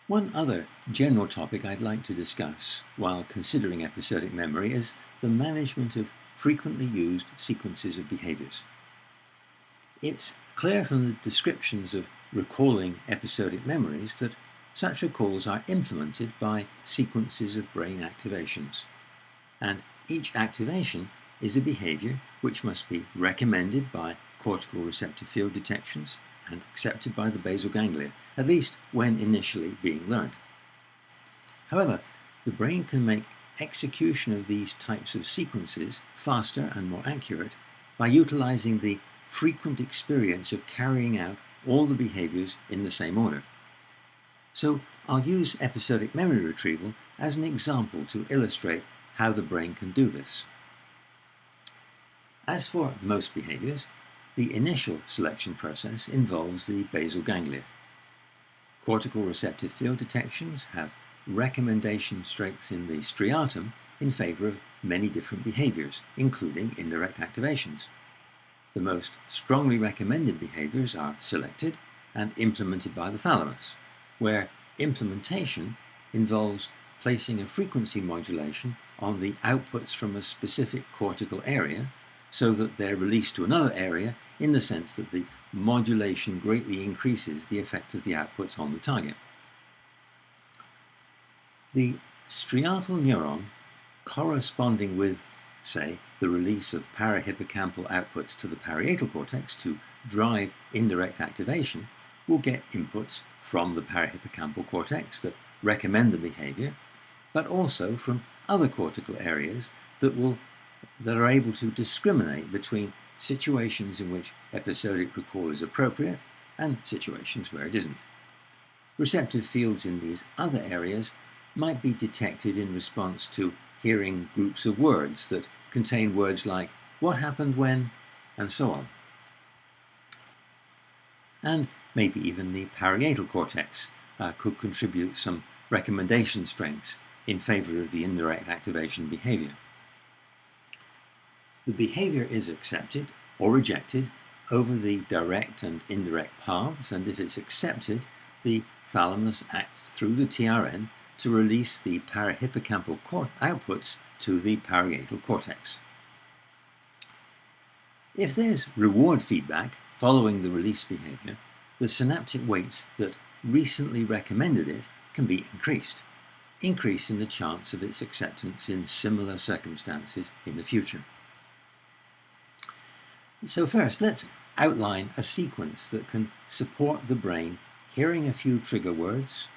One other general topic I'd like to discuss while considering episodic memory is the management of frequently used sequences of behaviors. It's clear from the descriptions of recalling episodic memories that such recalls are implemented by sequences of brain activations, and each activation is a behavior which must be recommended by cortical receptive field detections and accepted by the basal ganglia, at least when initially being learned. However, the brain can make execution of these types of sequences faster and more accurate by utilizing the frequent experience of carrying out all the behaviors in the same order. So I'll use episodic memory retrieval as an example to illustrate how the brain can do this. As for most behaviors, the initial selection process involves the basal ganglia. Cortical receptive field detections have recommendation strengths in the striatum in favor of many different behaviors, including indirect activations. The most strongly recommended behaviors are selected and implemented by the thalamus, where implementation involves placing a frequency modulation on the outputs from a specific cortical area so that they're released to another area in the sense that the modulation greatly increases the effect of the outputs on the target. The striatal neuron corresponding with, say, the release of parahippocampal outputs to the parietal cortex to drive indirect activation will get inputs from the parahippocampal cortex that recommend the behavior, but also from other cortical areas that are able to discriminate between situations in which episodic recall is appropriate and situations where it isn't. Receptive fields in these other areas might be detected in response to hearing groups of words that contain words like "what happened when," and so on. And maybe even the parietal cortex could contribute some recommendation strengths in favor of the indirect activation behavior. The behavior is accepted or rejected over the direct and indirect paths, and if it's accepted, the thalamus acts through the TRN to release the parahippocampal outputs to the parietal cortex. If there's reward feedback following the release behavior, the synaptic weights that recently recommended it can be increased, increasing the chance of its acceptance in similar circumstances in the future. So first, let's outline a sequence that can support the brain hearing a few trigger words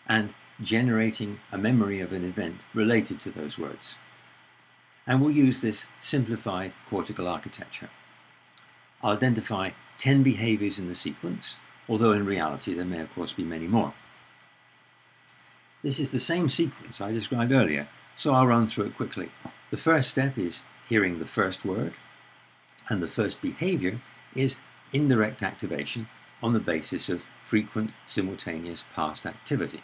and generating a memory of an event related to those words. And we'll use this simplified cortical architecture. I'll identify 10 behaviors in the sequence, although in reality there may of course be many more. This is the same sequence I described earlier, so I'll run through it quickly. The first step is hearing the first word, and the first behavior is indirect activation on the basis of frequent simultaneous past activity.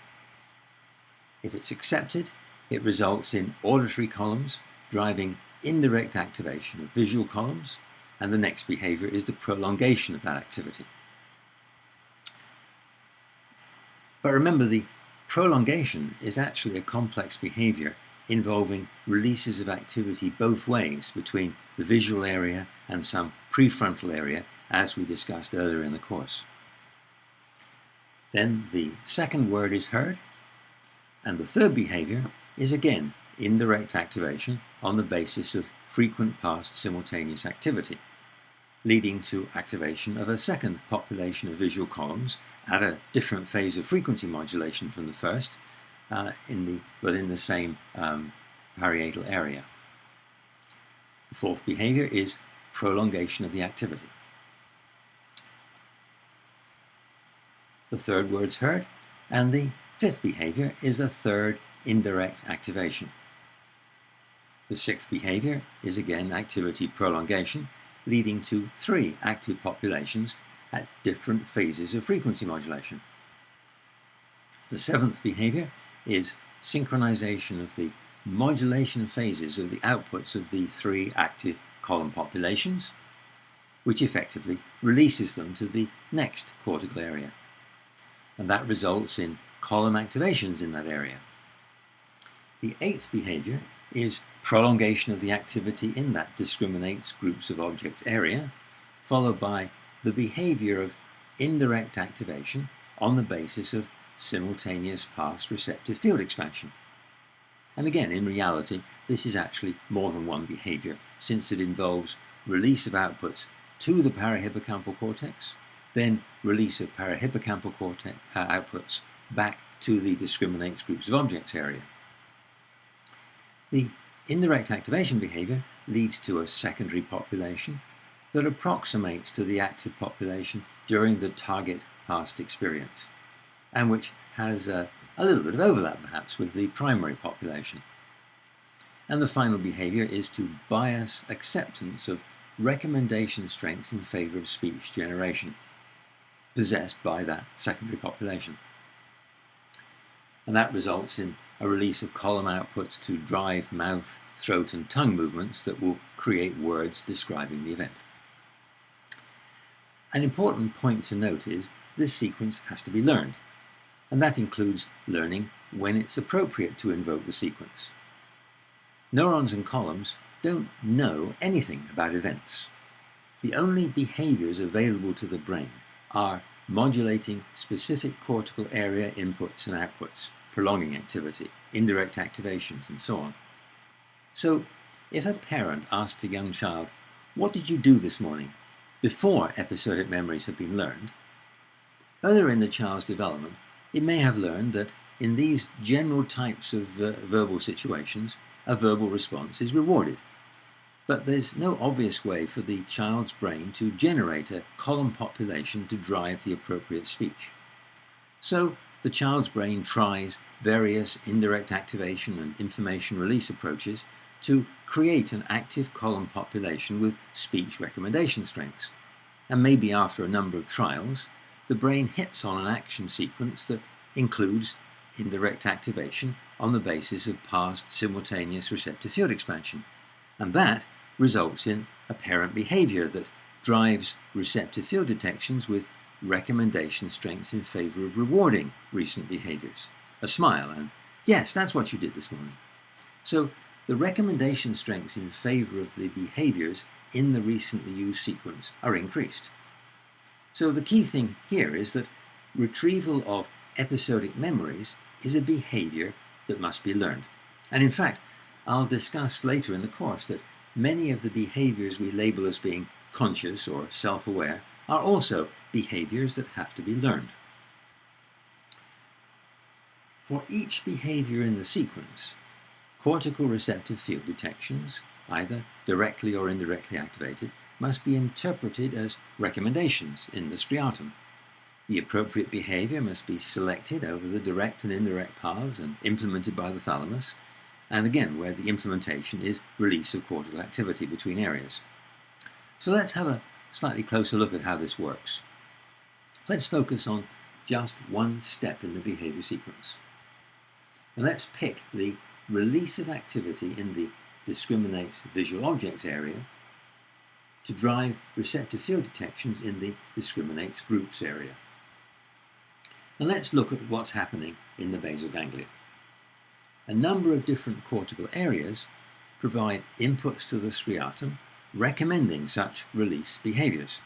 If it's accepted, it results in auditory columns driving indirect activation of visual columns, and the next behavior is the prolongation of that activity. But remember, the prolongation is actually a complex behavior involving releases of activity both ways between the visual area and some prefrontal area, as we discussed earlier in the course. Then the second word is heard, and the third behavior is again indirect activation on the basis of frequent past simultaneous activity, leading to activation of a second population of visual columns at a different phase of frequency modulation from the first, within the same parietal area. The fourth behavior is prolongation of the activity. The third word's heard, and the fifth behavior is a third indirect activation. The sixth behavior is again activity prolongation, leading to 3 active populations at different phases of frequency modulation. The seventh behavior is synchronization of the modulation phases of the outputs of the 3 active column populations, which effectively releases them to the next cortical area. And that results in column activations in that area. The eighth behavior is prolongation of the activity in that discriminates groups of objects area, followed by the behavior of indirect activation on the basis of simultaneous past receptive field expansion. And again, in reality, this is actually more than one behavior, since it involves release of outputs to the parahippocampal cortex, then release of parahippocampal cortex outputs back to the discriminates groups of objects area. The indirect activation behavior leads to a secondary population that approximates to the active population during the target past experience, and which has a little bit of overlap perhaps with the primary population. And the final behavior is to bias acceptance of recommendation strengths in favor of speech generation, possessed by that secondary population. And that results in a release of column outputs to drive mouth, throat and tongue movements that will create words describing the event. An important point to note is this sequence has to be learned, and that includes learning when it's appropriate to invoke the sequence. Neurons and columns don't know anything about events. The only behaviors available to the brain are modulating specific cortical area inputs and outputs, prolonging activity, indirect activations, and so on. So, if a parent asked a young child, "What did you do this morning?" before episodic memories have been learned, earlier in the child's development, it may have learned that in these general types of verbal situations, a verbal response is rewarded. But there's no obvious way for the child's brain to generate a column population to drive the appropriate speech. So the child's brain tries various indirect activation and information release approaches to create an active column population with speech recommendation strengths. And maybe after a number of trials, the brain hits on an action sequence that includes indirect activation on the basis of past simultaneous receptive field expansion. And that results in apparent behavior that drives receptive field detections with recommendation strengths in favor of rewarding recent behaviors. A smile and, "Yes, that's what you did this morning." So the recommendation strengths in favor of the behaviors in the recently used sequence are increased. So the key thing here is that retrieval of episodic memories is a behavior that must be learned. And in fact, I'll discuss later in the course that many of the behaviors we label as being conscious or self-aware are also behaviors that have to be learned. For each behavior in the sequence, cortical receptive field detections, either directly or indirectly activated, must be interpreted as recommendations in the striatum. The appropriate behavior must be selected over the direct and indirect paths and implemented by the thalamus, and again where the implementation is release of cortical activity between areas. So let's have a slightly closer look at how this works. Let's focus on just one step in the behavior sequence. And let's pick the release of activity in the discriminates visual objects area to drive receptive field detections in the discriminates groups area. And let's look at what's happening in the basal ganglia. A number of different cortical areas provide inputs to the striatum recommending such release behaviors.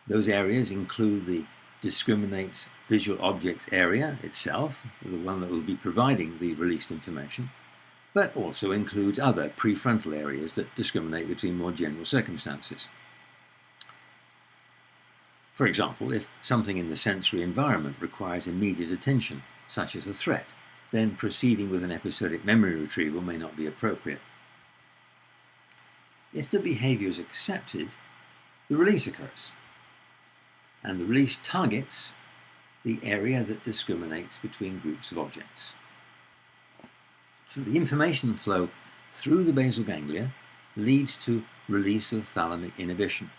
Those areas include the discriminates visual objects area itself, the one that will be providing the released information, but also includes other prefrontal areas that discriminate between more general circumstances. For example, if something in the sensory environment requires immediate attention, such as a threat, then proceeding with an episodic memory retrieval may not be appropriate. If the behavior is accepted, the release occurs, and the release targets the area that discriminates between groups of objects. So the information flow through the basal ganglia leads to release of thalamic inhibition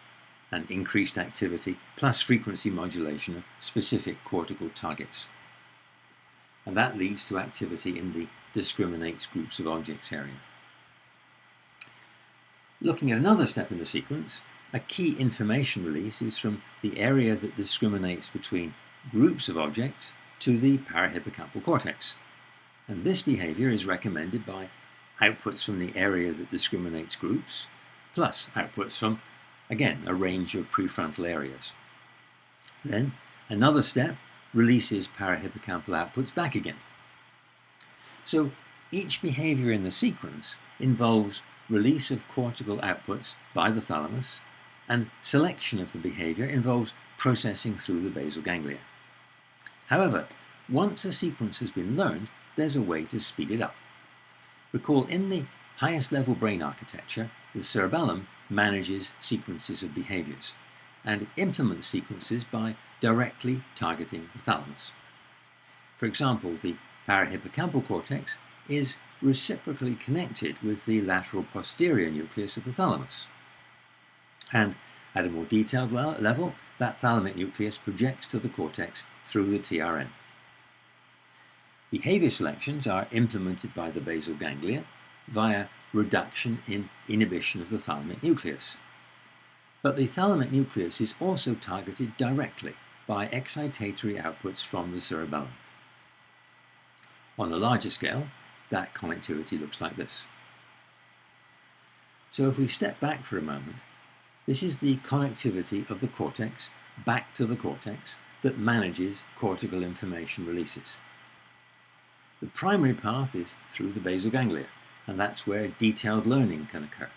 and increased activity plus frequency modulation of specific cortical targets. And that leads to activity in the discriminates groups of objects area. Looking at another step in the sequence, a key information release is from the area that discriminates between groups of objects to the parahippocampal cortex. And this behavior is recommended by outputs from the area that discriminates groups, plus outputs from, again, a range of prefrontal areas. Then, another step releases parahippocampal outputs back again. So, each behavior in the sequence involves release of cortical outputs by the thalamus, and selection of the behavior involves processing through the basal ganglia. However, once a sequence has been learned, there's a way to speed it up. Recall, in the highest level brain architecture, the cerebellum manages sequences of behaviors, and it implements sequences by directly targeting the thalamus. For example, the parahippocampal cortex is reciprocally connected with the lateral posterior nucleus of the thalamus. And at a more detailed level, that thalamic nucleus projects to the cortex through the TRN. Behavior selections are implemented by the basal ganglia via reduction in inhibition of the thalamic nucleus. But the thalamic nucleus is also targeted directly by excitatory outputs from the cerebellum. On a larger scale, that connectivity looks like this. So if we step back for a moment, this is the connectivity of the cortex back to the cortex that manages cortical information releases. The primary path is through the basal ganglia, and that's where detailed learning can occur.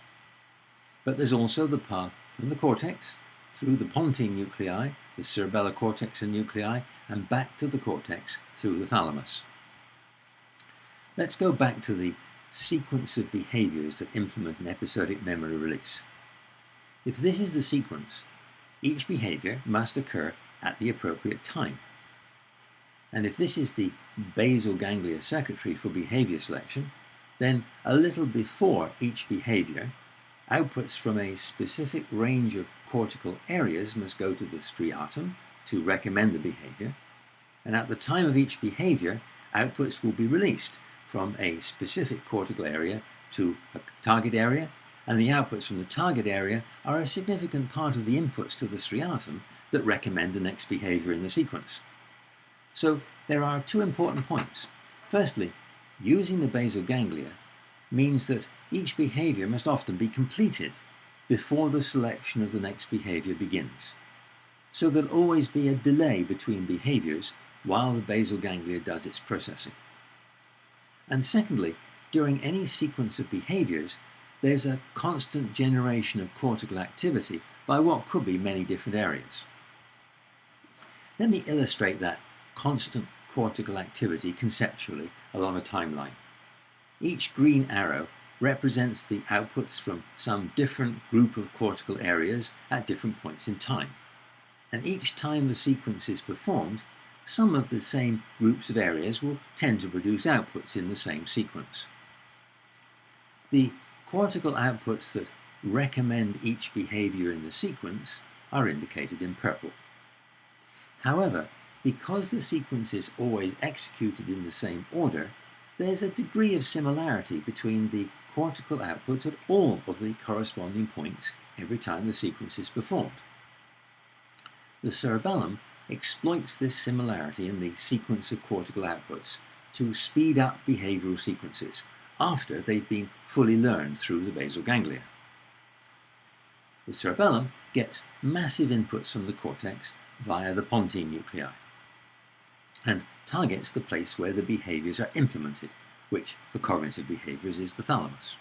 But there's also the path from the cortex, through the pontine nuclei, the cerebellar cortex and nuclei, and back to the cortex through the thalamus. Let's go back to the sequence of behaviors that implement an episodic memory release. If this is the sequence, each behavior must occur at the appropriate time. And if this is the basal ganglia circuitry for behavior selection, then a little before each behavior, outputs from a specific range of cortical areas must go to the striatum to recommend the behavior, and at the time of each behavior, outputs will be released from a specific cortical area to a target area, and the outputs from the target area are a significant part of the inputs to the striatum that recommend the next behavior in the sequence. So there are two important points. Firstly, using the basal ganglia means that each behavior must often be completed before the selection of the next behavior begins. So there'll always be a delay between behaviors while the basal ganglia does its processing. And secondly, during any sequence of behaviors, there's a constant generation of cortical activity by what could be many different areas. Let me illustrate that constant cortical activity conceptually along a timeline. Each green arrow represents the outputs from some different group of cortical areas at different points in time. And each time the sequence is performed, some of the same groups of areas will tend to produce outputs in the same sequence. The cortical outputs that recommend each behavior in the sequence are indicated in purple. However, because the sequence is always executed in the same order, there's a degree of similarity between the cortical outputs at all of the corresponding points every time the sequence is performed. The cerebellum exploits this similarity in the sequence of cortical outputs to speed up behavioral sequences after they've been fully learned through the basal ganglia. The cerebellum gets massive inputs from the cortex via the pontine nuclei and targets the place where the behaviors are implemented, which for cognitive behaviors is the thalamus.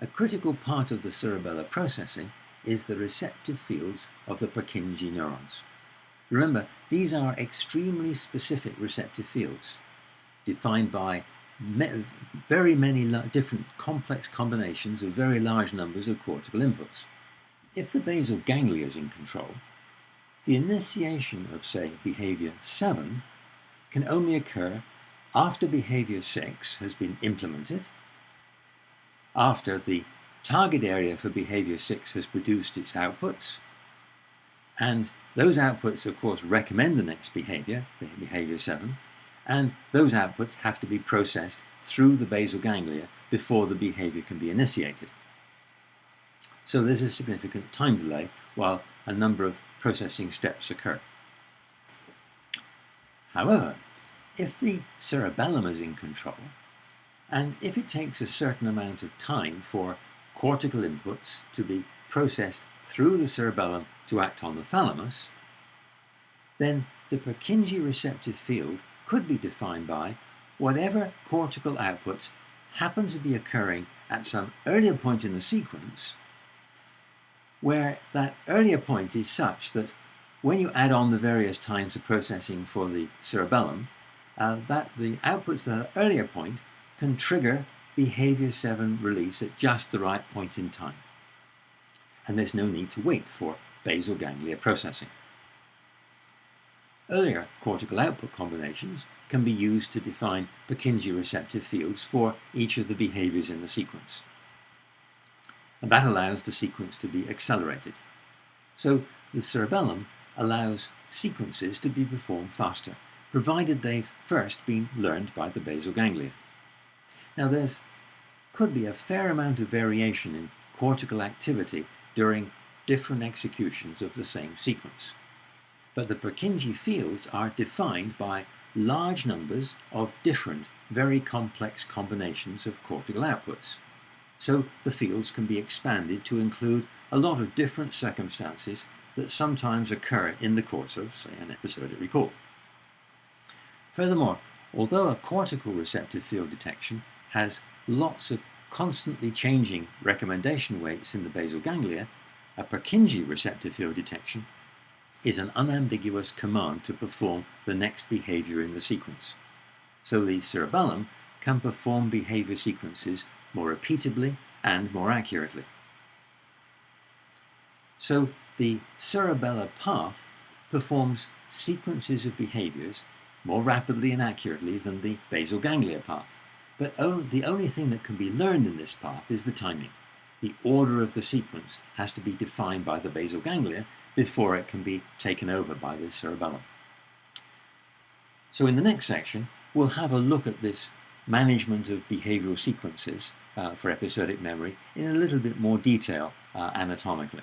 A critical part of the cerebellar processing is the receptive fields of the Purkinje neurons. Remember, these are extremely specific receptive fields, defined by very many different complex combinations of very large numbers of cortical inputs. If the basal ganglia is in control, the initiation of, say, behavior 7 can only occur after behavior 6 has been implemented, after the target area for behavior 6 has produced its outputs, and those outputs, of course, recommend the next behavior, behavior 7, and those outputs have to be processed through the basal ganglia before the behavior can be initiated. So there's a significant time delay while a number of processing steps occur. However, if the cerebellum is in control, and if it takes a certain amount of time for cortical inputs to be processed through the cerebellum to act on the thalamus, then the Purkinje receptive field could be defined by whatever cortical outputs happen to be occurring at some earlier point in the sequence, where that earlier point is such that when you add on the various times of processing for the cerebellum, that the outputs at that earlier point can trigger behavior 7 release at just the right point in time. And there's no need to wait for basal ganglia processing. Earlier cortical output combinations can be used to define Purkinje receptive fields for each of the behaviors in the sequence. And that allows the sequence to be accelerated. So the cerebellum allows sequences to be performed faster, provided they've first been learned by the basal ganglia. Now there's could be a fair amount of variation in cortical activity during different executions of the same sequence. But the Purkinje fields are defined by large numbers of different, very complex combinations of cortical outputs. So the fields can be expanded to include a lot of different circumstances that sometimes occur in the course of, say, an episodic recall. Furthermore, although a cortical receptive field detection has lots of constantly changing recommendation weights in the basal ganglia, a Purkinje receptive field detection is an unambiguous command to perform the next behavior in the sequence. So the cerebellum can perform behavior sequences more repeatably and more accurately. So the cerebellar path performs sequences of behaviors more rapidly and accurately than the basal ganglia path. But the only thing that can be learned in this path is the timing. The order of the sequence has to be defined by the basal ganglia before it can be taken over by the cerebellum. So in the next section, we'll have a look at this management of behavioral sequences for episodic memory in a little bit more detail anatomically.